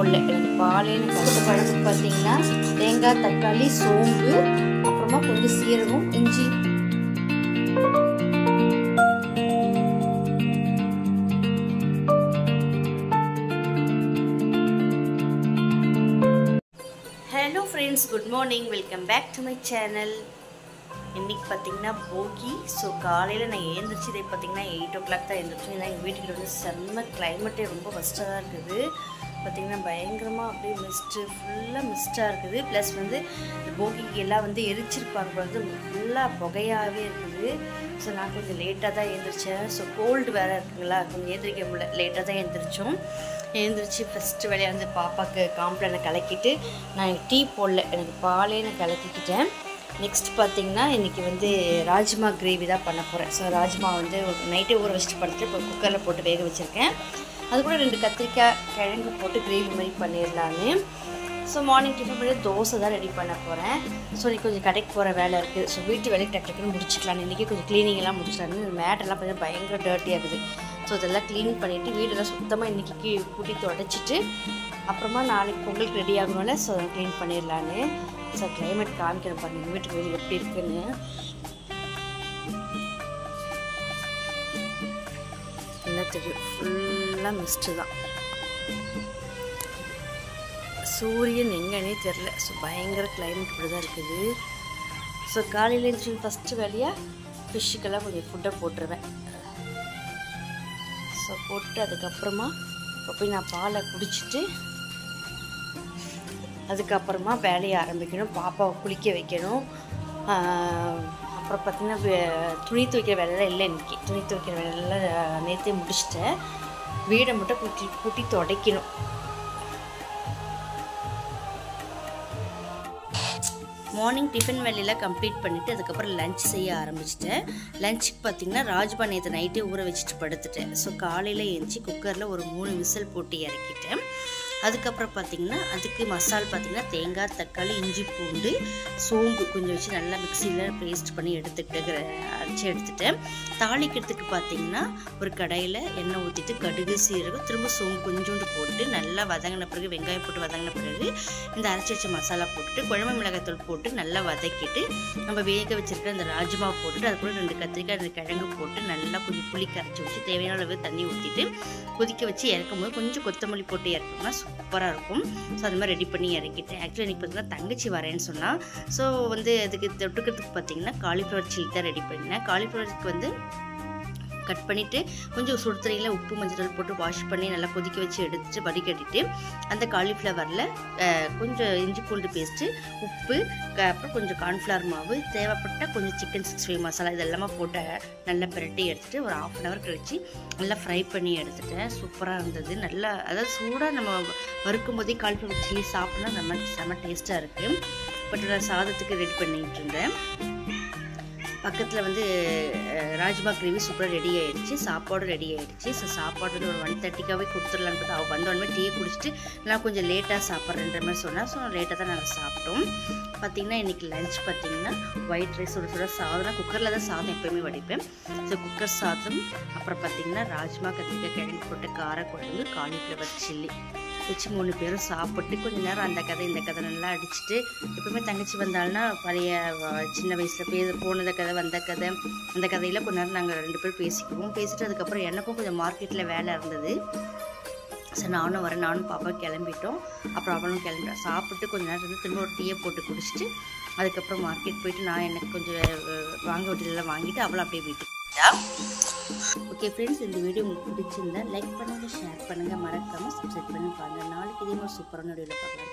போடல. எனக்கு பாலே குழம்பு பார்த்தீங்கன்னா தேங்காய், தக்காளி, சோம்பு, அப்புறமா கொஞ்சம் சீரகம், இஞ்சி. Hello friends, good morning. Welcome back to my channel. இன்றைக்கி பார்த்திங்கன்னா போகி. ஸோ காலையில் நான் எழுந்திரிச்சு இதே பார்த்திங்கன்னா 8 o'clock தான் எழுந்திரிச்சோம். ஏன்னா எங்கள் வீட்டுக்கு வந்து செம்ம கிளைமேட்டே ரொம்ப ஃபஸ்ட்டாக தான் இருக்குது. பார்த்திங்கன்னா பயங்கரமாக அப்படியே மிஸ்ட்டு, ஃபுல்லாக மிஸ்ட்டாக இருக்குது. ப்ளஸ் வந்து இந்த போகிக்கு எல்லாம் வந்து எரிச்சிருப்பாங்க வந்து ஃபுல்லாக புகையாகவே இருக்குது. ஸோ நான் கொஞ்சம் லேட்டாக தான் எழுந்திரிச்சேன். ஸோ கோல்டு வேறு இருக்குங்களா, கொஞ்சம் எழுந்திரிக்க முடியல, லேட்டாக தான் எழுந்திரிச்சோம். எழுந்திரிச்சு ஃபஸ்ட்டு வேலையை வந்து பாப்பாவுக்கு காம்ப்ளானை கலக்கிட்டு, நான் டீ போடல, எனக்கு பாலே நான் கலக்கிக்கிட்டேன். நெக்ஸ்ட் பார்த்திங்கன்னா இன்றைக்கி வந்து ராஜ்மா கிரேவி தான் பண்ண போகிறேன். ஸோ ராஜ்மா வந்து நைட்டே ஊற வச்சுட்டு படுத்துட்டு இப்போ குக்கரில் போட்டு வேக வச்சுருக்கேன். அது கூட 2 கத்திரிக்காய், கிழங்கு போட்டு கிரேவி மாதிரி பண்ணிடலான்னு. ஸோ மார்னிங் டிஃபன் பண்ணி தோசை தான் ரெடி பண்ண போகிறேன். ஸோ இன்றைக்கி கொஞ்சம் கடைக்கு போகிற வேலை இருக்குது. ஸோ வீட்டு வேலைக்கு டக்குன்னு முடிச்சிக்கலான்னு இன்றைக்கி கொஞ்சம் க்ளீனிங் எல்லாம் முடிச்சிக்கலான்னு. மேட்டெல்லாம் கொஞ்சம் பயங்கர டர்ட்டியாக இருக்குது. ஸோ இதெல்லாம் க்ளீன் பண்ணிவிட்டு வீடெல்லாம் சுத்தமாக இன்றைக்கி கூட்டி தொடச்சிட்டு அப்புறமா நாளைக்கு பொங்கலுக்கு ரெடி ஆகணும்ல. ஸோ அதை க்ளீன் பண்ணிடலான்னு. ஸோ கிளைமேட் காமிக்கிறேன் பாருங்கள் எங்கள் வீட்டுக்கு வெளியே எப்படி இருக்குன்னு. என்ன தெரியும், ஃபுல்லாக மிஸ்ட்டு தான். சூரியன் எங்கன்னே தெரில. ஸோ பயங்கர கிளைமேட் இப்படி தான் இருக்குது. ஸோ காலையில் எழுந்திரிச்சு ஃபஸ்ட்டு வேலையாக ஃபிஷ்ஷுக்கெல்லாம் கொஞ்சம் ஃபுட்டை போட்டுருவேன். ஸோ போட்டு அதுக்கப்புறமா இப்போ போய் நான் பாலை குடிச்சிட்டு அதுக்கப்புறமா வேலையை ஆரம்பிக்கணும். பாப்பாவை குளிக்க வைக்கணும். அப்புறம் பார்த்திங்கன்னா துணி துவைக்கிற வேலையெல்லாம் இல்லை இன்றைக்கி. துணி துவைக்கிற வேலையெல்லாம் நேற்றே முடிச்சிட்டேன். வீடை மட்டும் கூட்டி துடைக்கணும். மார்னிங் டிஃபன் வேலையெல்லாம் கம்ப்ளீட் பண்ணிவிட்டு அதுக்கப்புறம் லஞ்ச் செய்ய ஆரம்பிச்சிட்டேன். லஞ்சுக்கு பார்த்திங்கன்னா ராஜ்மா நேற்று நைட்டே ஊற வச்சுட்டு படுத்துட்டேன். ஸோ காலையில் எழுந்துச்சி குக்கரில் ஒரு 3 விசில் போட்டு இறக்கிட்டேன். அதுக்கப்புறம் பார்த்திங்கன்னா அதுக்கு மசால் பார்த்திங்கன்னா தேங்காய், தக்காளி, இஞ்சி, பூண்டு, சோம்பு கொஞ்சம் வச்சு நல்லா மிக்சியில் பேஸ்ட் பண்ணி அரைச்சி எடுத்துட்டேன். தாளிக்கிறதுக்கு பார்த்திங்கன்னா ஒரு கடாயில் எண்ணெய் ஊற்றிட்டு கடுகு, சீரகம், திரும்ப சோம்பு கொஞ்சோண்டு போட்டு நல்லா வதங்கின பிறகு வெங்காயம் போட்டு வதங்கின பிறகு இந்த அரைச்சி வச்ச மசாலா போட்டுட்டு குழம்பு மிளகாய்த்தூள் போட்டு நல்லா வதக்கிட்டு நம்ம வேக வச்சுருக்க அந்த ராஜ்மா போட்டுட்டு அது கூட 2 கத்திரிக்காய், 2 கிழங்கு போட்டு நல்லா கொஞ்சம் புளி கரைச்சி வச்சு தேவையான அளவு தண்ணி ஊற்றிட்டு கொதிக்க வச்சு இறக்கும் போது கொஞ்சம் கொத்தமல்லி போட்டு இறக்கணும்னா சூப்பராக இருக்கும். ஸோ அது மாதிரி ரெடி பண்ணி இறக்கிட்டேன். ஆக்சுவலி எனக்கு பார்த்தீங்கன்னா தங்கச்சி வரேன்னு சொன்னால், ஸோ வந்து அதுக்கு தொட்டுக்கிறதுக்கு பார்த்திங்கன்னா காலிஃப்ளவர் சில்லி தான் ரெடி பண்ணேன். காலிஃப்ளவருக்கு வந்து கட் பண்ணிவிட்டு கொஞ்சம் சுடு தண்ணியில் உப்பு மஞ்சள் போட்டு வாஷ் பண்ணி நல்லா கொதிக்க வச்சு எடுத்துட்டு வடிகட்டிட்டு அந்த காலிஃப்ளவரில் கொஞ்சம் இஞ்சி பூண்டு பேஸ்ட்டு, உப்பு, அப்புறம் கொஞ்சம் கார்ன்ஃப்ளவர் மாவு, தேவைப்பட்டால் கொஞ்சம் சிக்கன் 65 மசாலா இதெல்லாமே போட்டு நல்லா பிரட்டி எடுத்துகிட்டு ஒரு 1/2 hour கழிச்சு நல்லா ஃப்ரை பண்ணி எடுத்துட்டேன். சூப்பராக இருந்தது. நல்லா அதாவது சூடாக நம்ம வறுக்கும் போதே காலிஃப்ளவர் சில்லி சாப்பிட்னா செம்ம டேஸ்ட்டாக இருக்குது. பட் நான் சாதத்துக்கு ரெடி பண்ணிகிட்டு இருந்தேன். பக்கத்தில் வந்து ராஜ்மா கிரேவி சூப்பராக ரெடி ஆகிடுச்சு. சாப்பாடும் ரெடி ஆகிடுச்சு. ஸோ சாப்பாடு வந்து ஒரு 1:30க்காகவே கொடுத்துடலான்னு பார்த்தா அவள் வந்தோடனே டீயை குடிச்சிட்டு நான் கொஞ்சம் லேட்டாக சாப்பிட்றேன்ற மாதிரி சொன்னேன். ஸோ லேட்டாக தான் நாங்கள் சாப்பிட்டோம். பார்த்திங்கன்னா இன்றைக்கி லஞ்ச் பார்த்திங்கன்னா ஒயிட் ரைஸ், சுட சாதம். குக்கரில் தான் சாதம் எப்போயுமே வடிப்பேன். ஸோ குக்கர் சாதம், அப்புறம் பார்த்திங்கன்னா ராஜ்மா, கத்திரிக்காய், கிழங்கு போட்டு காரக்குழம்பு, காலிஃப்ளவர் சில்லி வச்சு 3 பேரும் சாப்பிட்டு கொஞ்ச நேரம் அந்த கதை இந்த கதை நல்லா அடிச்சுட்டு, எப்பவுமே தங்கச்சி வந்தால்னா பழைய சின்ன வயசில் போனத கதை, வந்த கதை, அந்த கதையில் கொஞ்ச நேரம் நாங்கள் 2 பேரும் பேசிக்குவோம். பேசிட்டு அதுக்கப்புறம் எனக்கும் கொஞ்சம் மார்க்கெட்டில் வேலை இருந்தது. ஸோ நானும் வரேன், நானும் பாப்பா கிளம்பிட்டோம். அப்புறம் அவளும் கிளம்பிட்டா. சாப்பிட்டு கொஞ்சம் நேரம் வந்து திரும்ப ஒரு டீயை போட்டு குடிச்சிட்டு அதுக்கப்புறம் மார்க்கெட் போயிட்டு நான் எனக்கு கொஞ்சம் வாங்க வேண்டியதெல்லாம் வாங்கிட்டு அவளும் அப்படியே வீட்டுக்கு போயிட்டா. ஓகே ஃப்ரெண்ட்ஸ், இந்த வீடியோ உங்களுக்கு பிடிச்சிருந்தா லைக் பண்ணுங்கள், ஷேர் பண்ணுங்கள், மறக்காமல் சப்ஸ்கிரைப் பண்ணி பாருங்கள். நாளைக்கு இதே மாதிரி சூப்பரான வீடியோவில் பார்க்கலாம்.